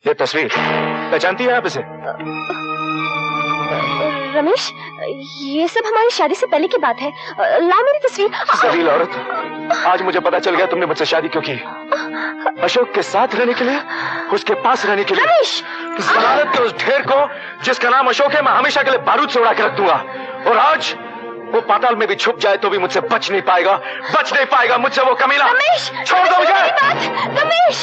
ये तस्वीर पहचानती है आप इसे? रमेश, ये सब हमारी शादी से पहले की बात है। ला मेरी तस्वीर। जलील औरत, आज मुझे पता चल गया तुमने मुझसे शादी क्यों की। अशोक के साथ रहने के लिए, उसके पास रहने के लिए। रमेश, जमानत के उस ढेर को जिसका नाम अशोक है मैं हमेशा के लिए बारूद से उड़ा के रख दूंगा। और आज वो पाताल में भी छुप जाए तो भी मुझसे बच नहीं पाएगा मुझसे वो कमीना। रमेश, छोड़ दो मुझे। रमेश,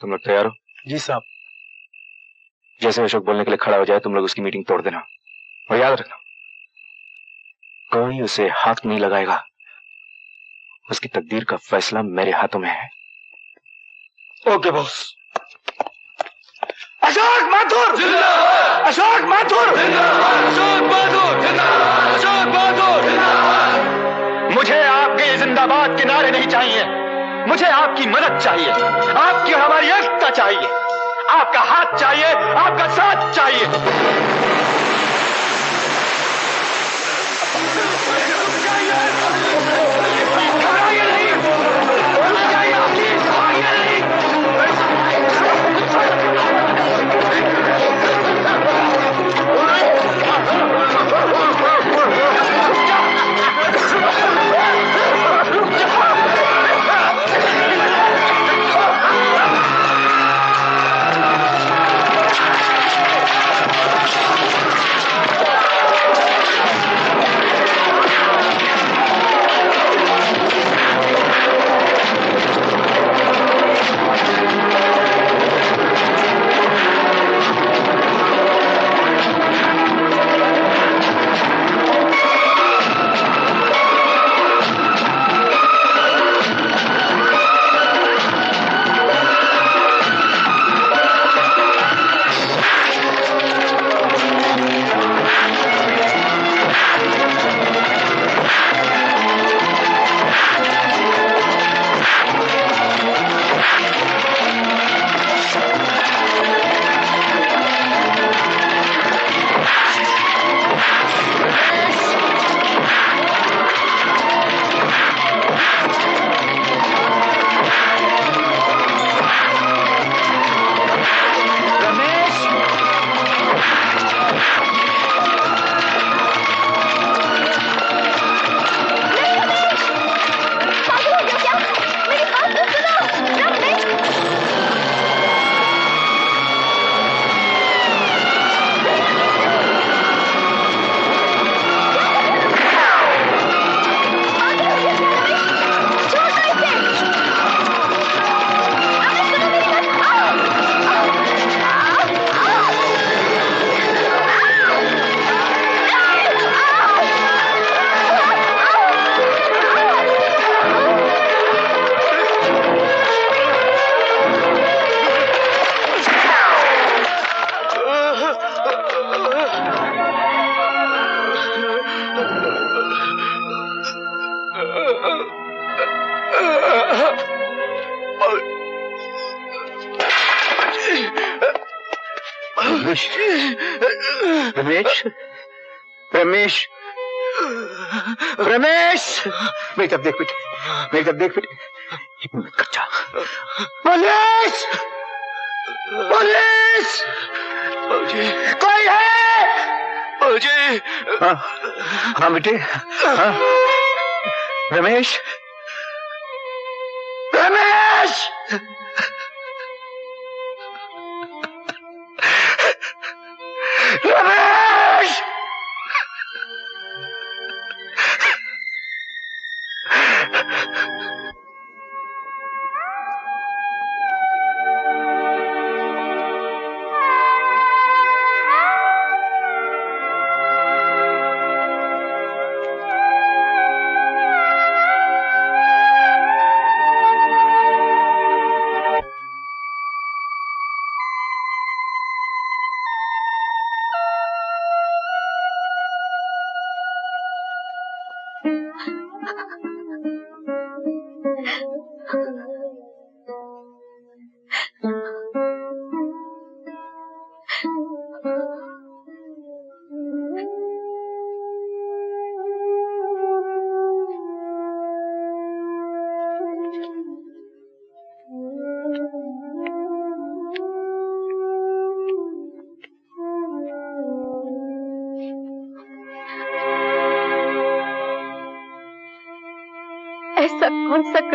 तुम लोग तैयार हो? जी साहब। जैसे अशोक बोलने के लिए खड़ा हो जाए तुम लोग उसकी मीटिंग तोड़ देना। और याद रखना, कोई उसे हाथ नहीं लगाएगा। उसकी तकदीर का फैसला मेरे हाथों में है। Okay boss. अशोक माथुर जिंदाबाद! अशोक माथुर जिंदाबाद! अशोक माथुर जिंदाबाद! अशोक माथुर जिंदाबाद! मुझे आपके जिंदाबाद के नारे नहीं चाहिए, मुझे आपकी मदद चाहिए, आपकी हमारी एकता चाहिए, आपका हाथ चाहिए, आपका साथ चाहिए। रमेश, रमेश, रमेश, मेरी तरफ देख बेटे, मेरी तरफ देख बेटे, हिम्मत कर जा। पुलिस, पुलिस, कोई है? मुझे हाँ, हाँ बेटे, हाँ, रमेश, रमेश, रमेश!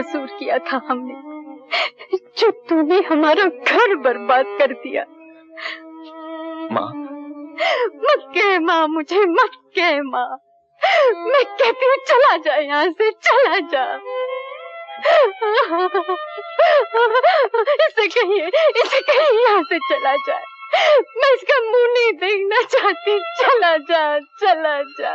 कसूर किया था हमने, जो तूने हमारा घर बर्बाद कर दिया। माँ, मत कह माँ, मुझे मत कह माँ। मैं कहती हूँ चला जा यहाँ से, चला जा। इसे कहिए यहाँ से चला जाए। मैं इसका मुंह नहीं देखना चाहती। चला जा, चला जा।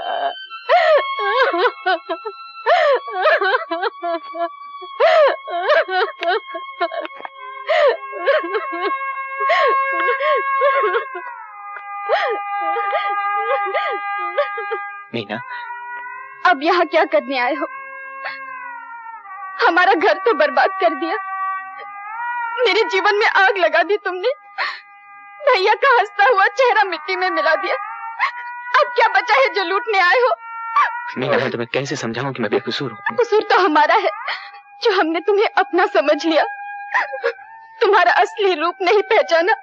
मीना, अब यहाँ क्या करने आए हो? हमारा घर तो बर्बाद कर दिया, मेरे जीवन में आग लगा दी तुमने, भैया का हंसता हुआ चेहरा मिट्टी में मिला दिया। अब क्या बचा है जो लूटने आए हो? मीना, मैं तुम्हें कैसे समझाऊं कि मैं बेकसूर हूँ? कसूर तो हमारा है जो हमने तुम्हें अपना समझ लिया, तुम्हारा असली रूप नहीं पहचाना।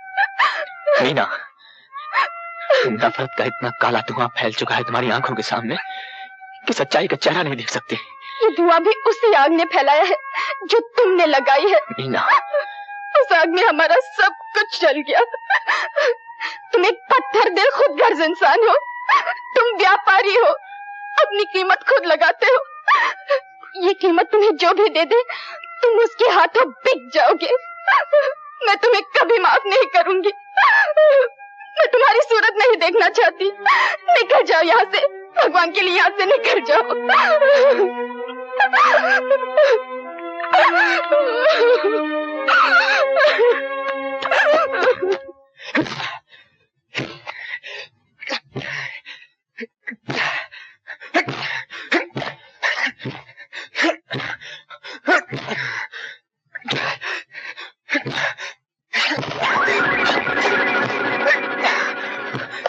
मीना, नफरत का इतना काला धुआं फैल चुका है तुम्हारी आंखों के सामने कि सच्चाई का चेहरा नहीं देख सकते। ये धुआं भी उसी आग ने फैलाया है जो तुमने लगाई है। मीना, उस आग में हमारा सब कुछ जल गया। तुम एक पत्थर दिल खुद गर्ज इंसान हो, तुम व्यापारी हो, अपनी कीमत खुद लगाते हो। ये कीमत तुम्हें जो भी दे दे तुम उसके हाथों बिक जाओगे। मैं तुम्हें कभी माफ नहीं करूंगी। मैं तुम्हारी सूरत नहीं देखना चाहती। निकल जाओ यहाँ से, भगवान के लिए यहाँ से निकल जाओ।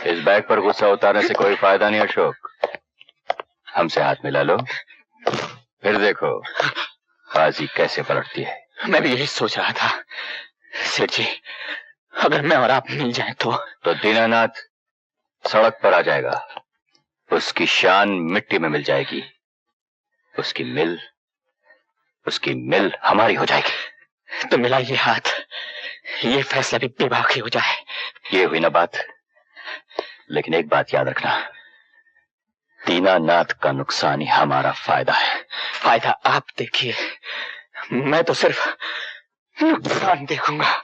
इस बैग पर गुस्सा उतारने से कोई फायदा नहीं अशोक। हमसे हाथ मिला लो, फिर देखो बाजी कैसे पलटती है। मैं भी यही सोच रहा था सेठ जी, अगर मैं और आप मिल जाएं तो दीनानाथ सड़क पर आ जाएगा, उसकी शान मिट्टी में मिल जाएगी, उसकी मिल हमारी हो जाएगी। तो मिला ये हाथ, ये फैसला भी बेबाकी हो जाए। ये हुई ना बात। लेकिन एक बात याद रखना, दीनानाथ का नुकसान ही हमारा फायदा है। फायदा आप देखिए, मैं तो सिर्फ नुकसान देखूंगा।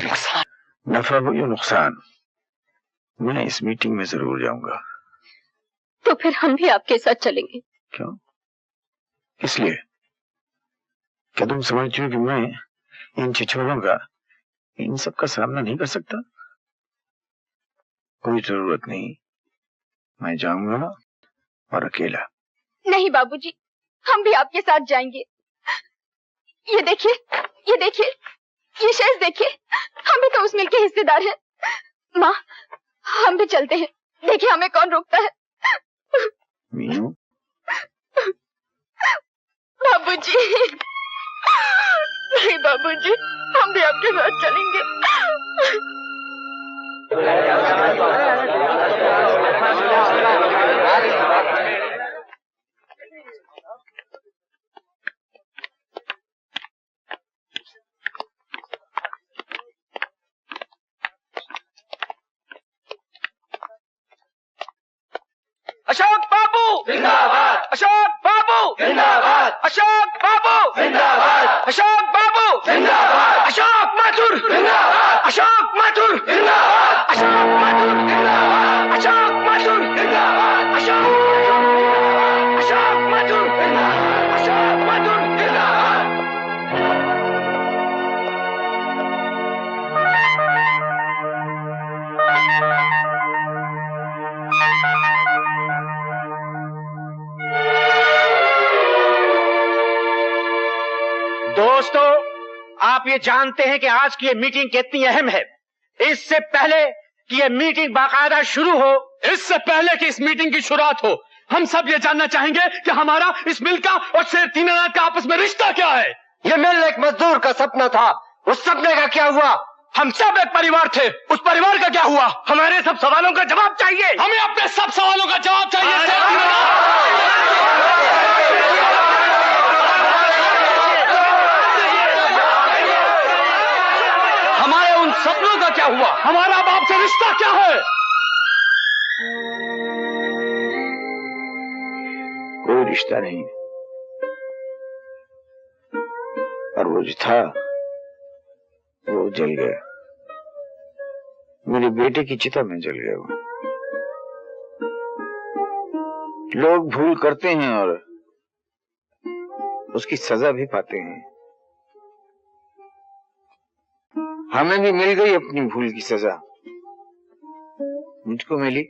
नुकसान, नफा हो या नुकसान, मैं इस मीटिंग में जरूर जाऊंगा। तो फिर हम भी आपके साथ चलेंगे। क्यों? इसलिए क्या तुम समझती हो कि मैं इन छिछोरों का, इन सब का सामना नहीं कर सकता? कोई जरूरत नहीं, मैं जाऊंगा और अकेला। नहीं बाबूजी, हम भी आपके साथ जाएंगे। ये देखिए, ये देखिए, ये शेष देखिए, हम भी तो उस मिल के हिस्सेदार हैं। माँ, हम भी चलते हैं, देखिए हमें कौन रोकता है। मीनू, बाबूजी, नहीं बाबूजी, हम भी आपके साथ चलेंगे। अशोक बाबू जिंदाबाद, अशोक बाबू जिंदाबाद, अशोक बाबू जिंदाबाद, अशोक बाबू जिंदाबाद, अशोक माथुर जिंदाबाद, अशोक माथुर जिंदाबाद, अशोक माथुर जिंदाबाद, अशोक माथुर जिंदाबाद, अशोक माथुर जिंदाबाद, अशोक माथुर जिंदाबाद। दोस्तों, आप ये जानते हैं कि आज की ये मीटिंग कितनी अहम है। इससे पहले कि ये मीटिंग बाकायदा शुरू हो, इससे पहले कि इस मीटिंग की शुरुआत हो, हम सब ये जानना चाहेंगे कि हमारा इस मिल का और शेर दीनानाथ का आपस में रिश्ता क्या है। ये मिल एक मजदूर का सपना था, उस सपने का क्या हुआ? हम सब एक परिवार थे, उस परिवार का क्या हुआ? हमारे सब सवालों का जवाब चाहिए। हमें अपने सब सवालों का जवाब चाहिए शेर दीनानाथ। क्या हुआ? हमारा बाप से रिश्ता क्या है? कोई रिश्ता नहीं, और वो जो था वो जल गया। मेरे बेटे की चिता में जल गया वो। लोग भूल करते हैं और उसकी सजा भी पाते हैं। हमें भी मिल गई अपनी भूल की सजा। मुझको मिली,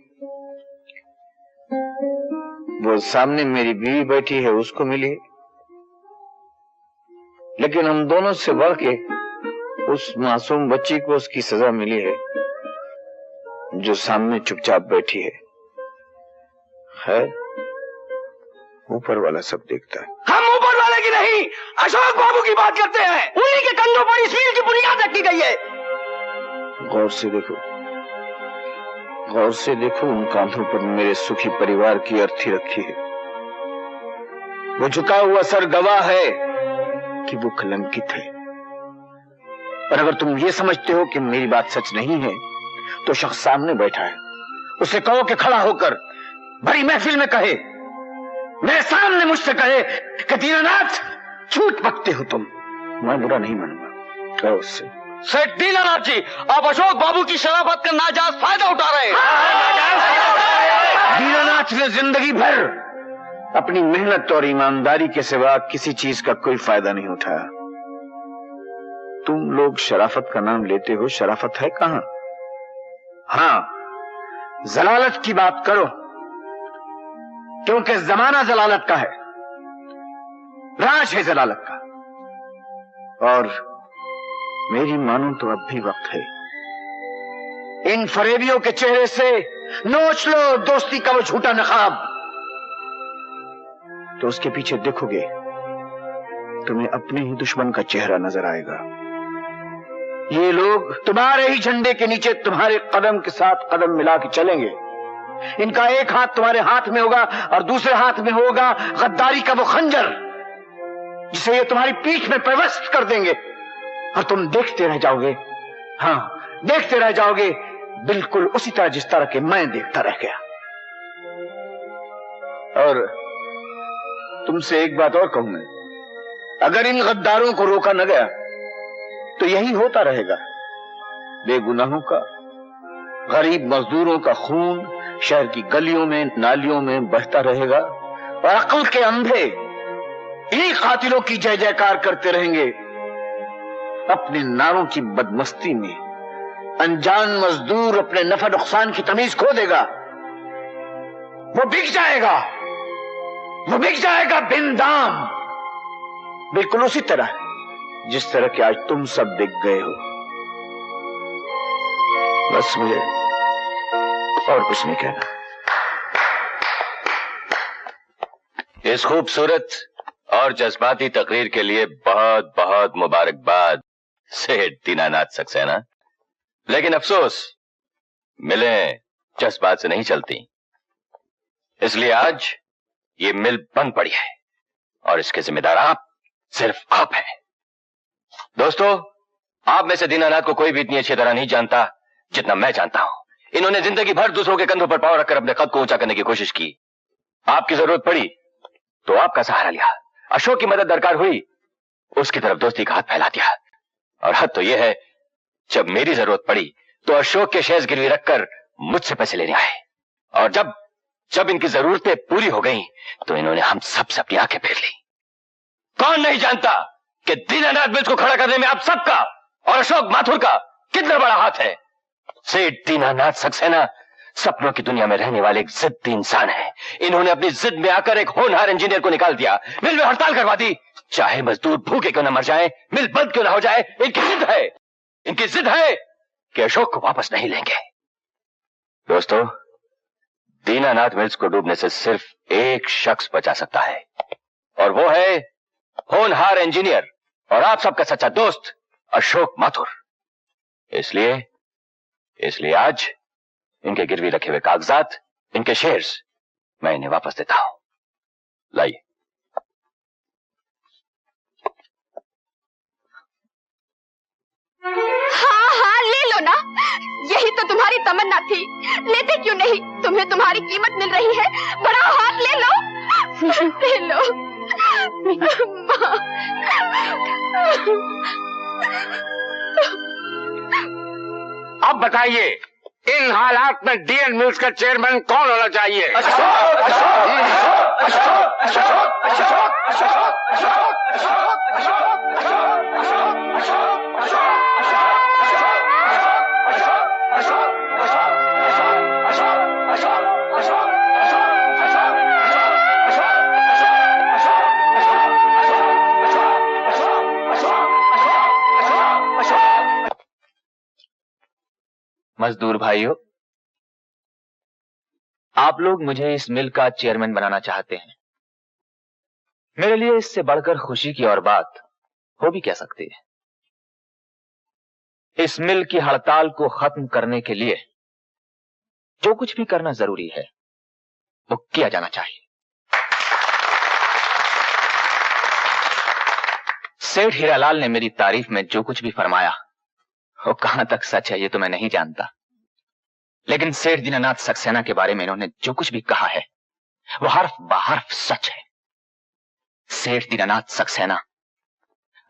वो सामने मेरी बीवी बैठी है उसको मिली, लेकिन हम दोनों से बढ़ के उस मासूम बच्ची को उसकी सजा मिली है जो सामने चुपचाप बैठी है। ऊपर वाला सब देखता है। हम ऊपर वाले की नहीं, अशोक बाबू की बात करते हैं। उन्हीं के कंधों पर इस मील की बुनियाद रखी गई है। गौर से देखो, गौर से देखो, उन कांधों पर मेरे सुखी परिवार की अर्थी रखी है। वो झुका हुआ सर गवाह है कि वो कलंकित है। और अगर तुम ये समझते हो कि मेरी बात सच नहीं है तो शख्स सामने बैठा है, उसे कहो कि खड़ा होकर बड़ी महफिल में कहे, मेरे सामने मुझसे कहे कि दीनानाथ झूठ बकते हो तुम। मैं बुरा नहीं मानूंगा, कहो उससे। सेठ दीनानाथ जी, आप अशोक बाबू की शराफत का नाजायज फायदा उठा रहे हैं। दीनानाथ ने जिंदगी भर अपनी मेहनत और ईमानदारी के सिवा किसी चीज का कोई फायदा नहीं उठाया। तुम लोग शराफत का नाम लेते हो, शराफत है कहां? हाँ, जलालत की बात करो, क्योंकि जमाना जलालत का है, राज है जलालत का। और मेरी मानो तो अब भी वक्त है। इन फरेबियों के चेहरे से नोच लो दोस्ती का वो झूठा नकाब, तो उसके पीछे देखोगे तुम्हें अपने ही दुश्मन का चेहरा नजर आएगा। ये लोग तुम्हारे ही झंडे के नीचे तुम्हारे कदम के साथ कदम मिला के चलेंगे। इनका एक हाथ तुम्हारे हाथ में होगा और दूसरे हाथ में होगा गद्दारी का वो खंजर, जिसे ये तुम्हारी पीठ में पेवस्त कर देंगे और तुम देखते रह जाओगे। हाँ, देखते रह जाओगे, बिल्कुल उसी तरह जिस तरह के मैं देखता रह गया। और तुमसे एक बात और कहूं मैं, अगर इन गद्दारों को रोका न गया तो यही होता रहेगा। बेगुनाहों का, गरीब मजदूरों का खून शहर की गलियों में नालियों में बहता रहेगा और अक्ल के अंधे इन्हीं कातिलों की जय जयकार करते रहेंगे। अपने नारों की बदमस्ती में अनजान मजदूर अपने नफा नुकसान की तमीज खो देगा। वो बिक जाएगा, वो बिक जाएगा बिन दाम, बिल्कुल उसी तरह जिस तरह कि आज तुम सब बिक गए हो। बस मुझे और कुछ नहीं कहना। इस खूबसूरत और जज्बाती तकरीर के लिए बहुत बहुत मुबारकबाद सेठ दीनानाथ सक्सेना। लेकिन अफसोस, मिलें जज्बात से नहीं चलती, इसलिए आज ये मिल बंद पड़ी है और इसके जिम्मेदार आप, सिर्फ आप हैं। दोस्तों, आप में से दीनानाथ को कोई भी इतनी अच्छी तरह नहीं जानता जितना मैं जानता हूं। इन्होंने जिंदगी भर दूसरों के कंधों पर पांव रखकर अपने कद को ऊंचा करने की कोशिश की। आपकी जरूरत पड़ी तो आपका सहारा लिया, अशोक की मदद दरकार हुई उसकी तरफ दोस्ती का हाथ फैला दिया, और हद तो यह है जब मेरी जरूरत पड़ी तो अशोक के शेयर्स गिरवी रखकर मुझसे पैसे लेने आए, और जब इनकी जरूरतें पूरी हो गई तो इन्होंने हम सबसे अपनी आंखें फेर ली। कौन नहीं जानता कि दीनानाथ मिल्स को खड़ा करने में आप सबका और अशोक माथुर का कितना बड़ा हाथ है। सेठ दीनानाथ सक्सेना सपनों की दुनिया में रहने वाले एक जिद्दी इंसान है। इन्होंने अपनी जिद में आकर एक होनहार इंजीनियर को निकाल दिया, मिल में हड़ताल करवा दी। चाहे मजदूर भूखे क्यों ना मर जाए, मिल बंद क्यों ना हो जाए, इनकी जिद है कि अशोक को वापस नहीं लेंगे। दोस्तों, दीनानाथ मिल्स को डूबने से सिर्फ एक शख्स बचा सकता है, और वो है होनहार इंजीनियर और आप सबका सच्चा दोस्त अशोक माथुर। इसलिए आज इनके गिरवी रखे हुए कागजात, इनके शेयर्स मैं इन्हें वापस देता हूं। लाइए। हाँ हाँ, ले लो ना, तमन्ना थी, लेते क्यों नहीं? तुम्हें तुम्हारी कीमत मिल रही है, बढ़ाओ हाथ, ले लो, ले लो। अब बताइए, इन हालात में डीएन मिल्स का चेयरमैन कौन होना चाहिए? मजदूर भाइयों, आप लोग मुझे इस मिल का चेयरमैन बनाना चाहते हैं। मेरे लिए इससे बढ़कर खुशी की और बात हो भी क्या सकती है। इस मिल की हड़ताल को खत्म करने के लिए जो कुछ भी करना जरूरी है वो किया जाना चाहिए। सेठ हीरालाल ने मेरी तारीफ में जो कुछ भी फरमाया वो कहां तक सच है ये तो मैं नहीं जानता, लेकिन सेठ दीनानाथ सक्सेना के बारे में इन्होंने जो कुछ भी कहा है वो हर्फ बहर्फ सच है। सेठ दीनानाथ सक्सेना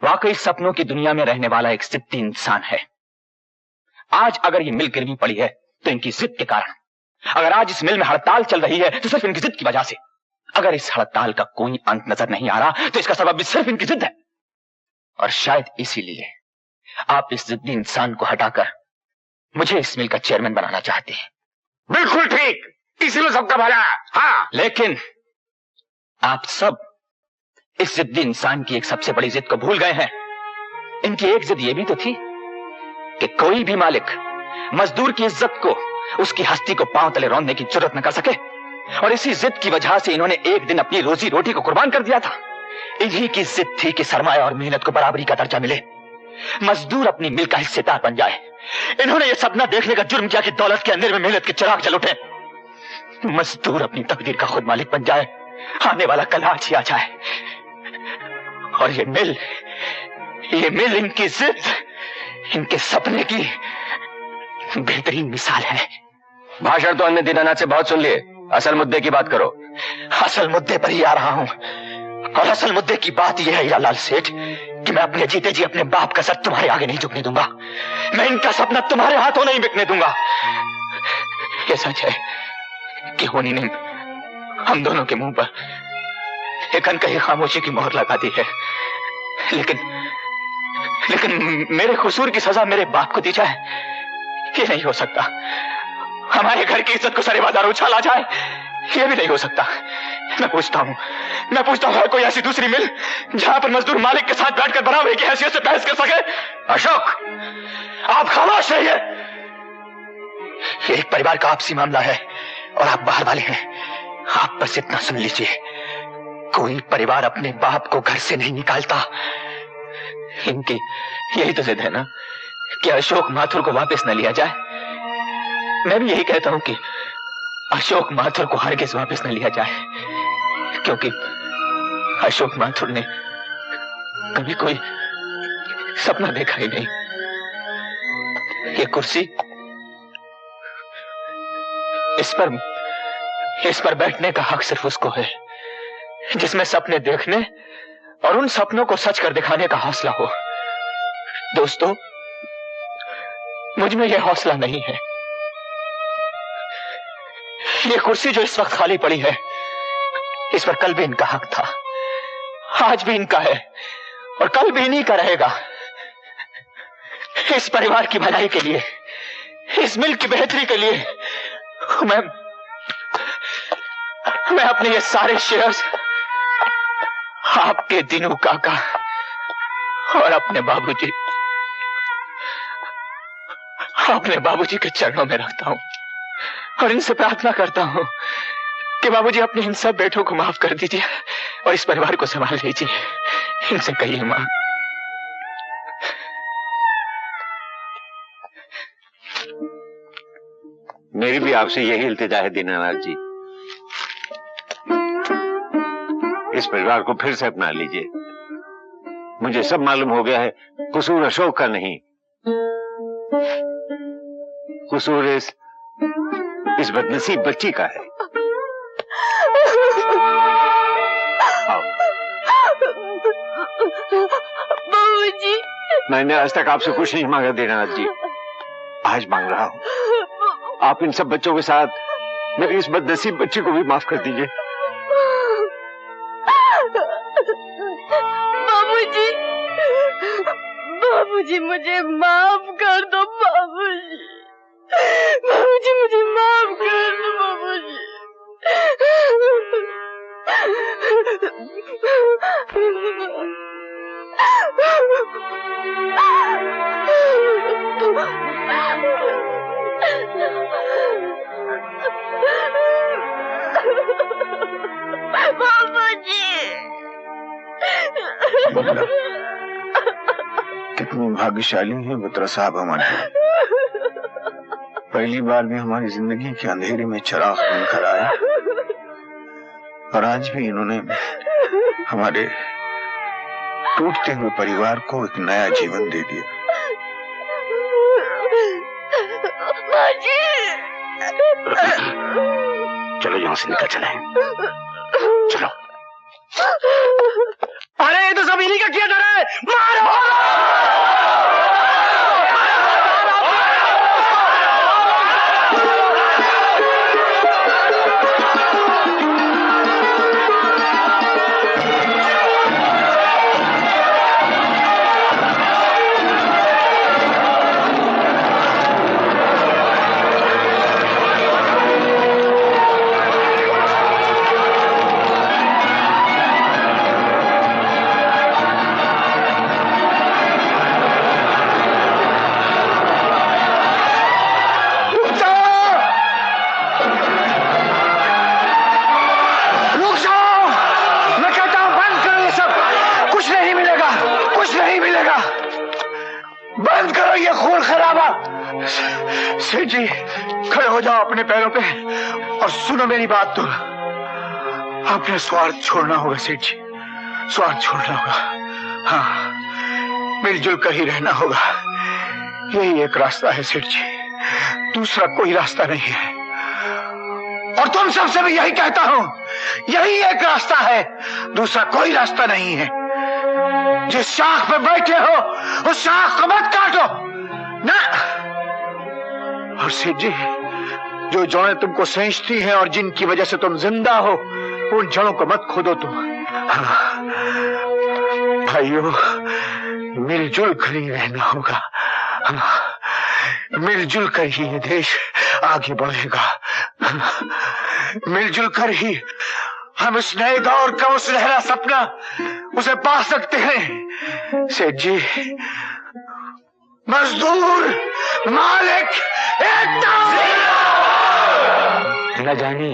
वाकई सपनों की दुनिया में रहने वाला एक जिद्दी इंसान है। आज अगर ये मिल गिरवी पड़ी है तो इनकी जिद के कारण। अगर आज इस मिल में हड़ताल चल रही है तो सिर्फ इनकी जिद की वजह से। अगर इस हड़ताल का कोई अंत नजर नहीं आ रहा तो इसका सबब भी सिर्फ इनकी जिद है। और शायद इसीलिए आप इस जिद्दी इंसान को हटाकर मुझे इस मिल का चेयरमैन बनाना चाहते हैं। बिल्कुल ठीक, इसी में सबका भला। हाँ, लेकिन आप सब इस जिद्दी इंसान की एक सबसे बड़ी जिद को भूल गए हैं। इनकी एक जिद यह भी तो थी कि कोई भी मालिक मजदूर की इज्जत को, उसकी हस्ती को पांव तले रौंदने की जरूरत न कर सके। और इसी जिद की वजह से इन्होंने एक दिन अपनी रोजी रोटी को कुर्बान कर दिया था। इन्हीं की जिद थी कि सरमाया और मेहनत को बराबरी का दर्जा मिले, मजदूर अपनी मिल का हिस्सेदार बन जाए। इन्होंने यह सपना देखने का जुर्म किया कि दौलत के अंधेरे में मेहनत के चिराग जल उठे, मजदूर अपनी तकदीर का खुद मालिक बन जाए, आने वाला कल आज ही आ जाए। और ये मिल इनकी जिद, इनके सपने की बेहतरीन मिसाल है। भाषण तो हमने दीनानाथ से बहुत सुन लिए, असल मुद्दे की बात करो। असल मुद्दे पर ही आ रहा हूं। और असल मुद्दे की बात यह है हीरालाल सेठ कि मैं अपने जीते जी अपने बाप का सर तुम्हारे आगे नहीं झुकने दूंगा। मैं इनका सपना तुम्हारे हाथों नहीं बिकने दूंगा। यह सच है कि होनी ने हम दोनों के मुंह पर एक अनकही खामोशी की मोहर लगा दी है, लेकिन मेरे कसूर की सजा मेरे बाप को दी जाए ये नहीं हो सकता। हमारे घर की इज्जत को सरे बाजार उछाला जाए ये भी नहीं हो सकता। मैं पूछता हूं है कोई ऐसी दूसरी मिल जहां पर मजदूर मालिक के साथ बैठकर बराबरी की हैसियत से बहस कर सके? अशोक, आप खामोश रहिए। एक परिवार का आपसी मामला है और आप बाहर वाले हैं। आप बस इतना सुन लीजिए, कोई परिवार अपने बाप को घर से नहीं निकालता। इनकी यही तो जिद है ना कि अशोक माथुर को वापस न लिया जाए। मैं भी यही कहता हूं कि अशोक माथुर को हरगिज वापस न लिया जाए, क्योंकि अशोक माथुर ने कभी कोई सपना देखा ही नहीं। ये कुर्सी, इस पर बैठने का हक सिर्फ उसको है जिसमें सपने देखने और उन सपनों को सच कर दिखाने का हौसला हो। दोस्तों, मुझ में यह हौसला नहीं है। ये कुर्सी जो इस वक्त खाली पड़ी है, इस पर कल भी इनका हक था, आज भी इनका है और कल भी इन्हीं का रहेगा। इस परिवार की भलाई के लिए, इस मिल की बेहतरी के लिए मैं अपने ये सारे शेयर्स आपके दिनू काका और अपने बाबूजी के चरणों में रखता हूं और इनसे प्रार्थना करता हूं कि बाबूजी अपने इन सब बेटों को माफ कर दीजिए और इस परिवार को संभाल लीजिए। इनसे कहिए मां। मेरी भी आपसे यही इल्तिजा है दीनानाथ जी, इस परिवार को फिर से अपना लीजिए। मुझे सब मालूम हो गया है, कसूर अशोक का नहीं, कसूर इस इस बदनसीब बच्ची का है। आओ। बाबूजी, मैंने आज तक आपसे कुछ नहीं मांगा दीनानाथ जी, आज मांग रहा हूँ। आप इन सब बच्चों के साथ मेरी इस बदनसीब बच्ची को भी माफ कर दीजिए। बाबूजी, बाबूजी मुझे माफ कर दो बाबूजी, बाबूजी मुझे माफ कर दो बाबूजी। कितनी भाग्यशाली है बत्रा साहब हमारे। पहली बार भी हमारी जिंदगी के अंधेरे में चिराग बनकर आया, और आज भी इन्होंने हमारे टूटते हुए परिवार को एक नया जीवन दे दिया। चलो यहां से निकल चले, चलो। अरे ये तो सब इन्हीं का किया जा रहा है, मारो! बंद करो ये खून खराबा। सेठ जी खड़े हो जाओ अपने पैरों पे और सुनो मेरी बात। तो आपने स्वार्थ छोड़ना होगा सेठ जी, स्वार्थ छोड़ना होगा। हाँ, मिलजुल कर ही रहना होगा। यही एक रास्ता है सेठ जी, दूसरा कोई रास्ता नहीं है। और तुम सबसे भी यही कहता हूं, यही एक रास्ता है, दूसरा कोई रास्ता नहीं है। जिस शाख पे बैठे हो उस शाख को मत काटो ना। और सेठ जी, जो जड़ें तुमको सेंचती हैं और जिनकी वजह से तुम जिंदा हो, उन जड़ों को मत खोदो तुम। भाइयों, मिलजुल कर ही रहना होगा। मिलजुल कर ही ये देश आगे बढ़ेगा। मिलजुल कर ही हम इस नए दौर का वो सुनहरा सपना उसे पा सकते हैं। सेठ जी, मजदूर मालिक एकता। न जाने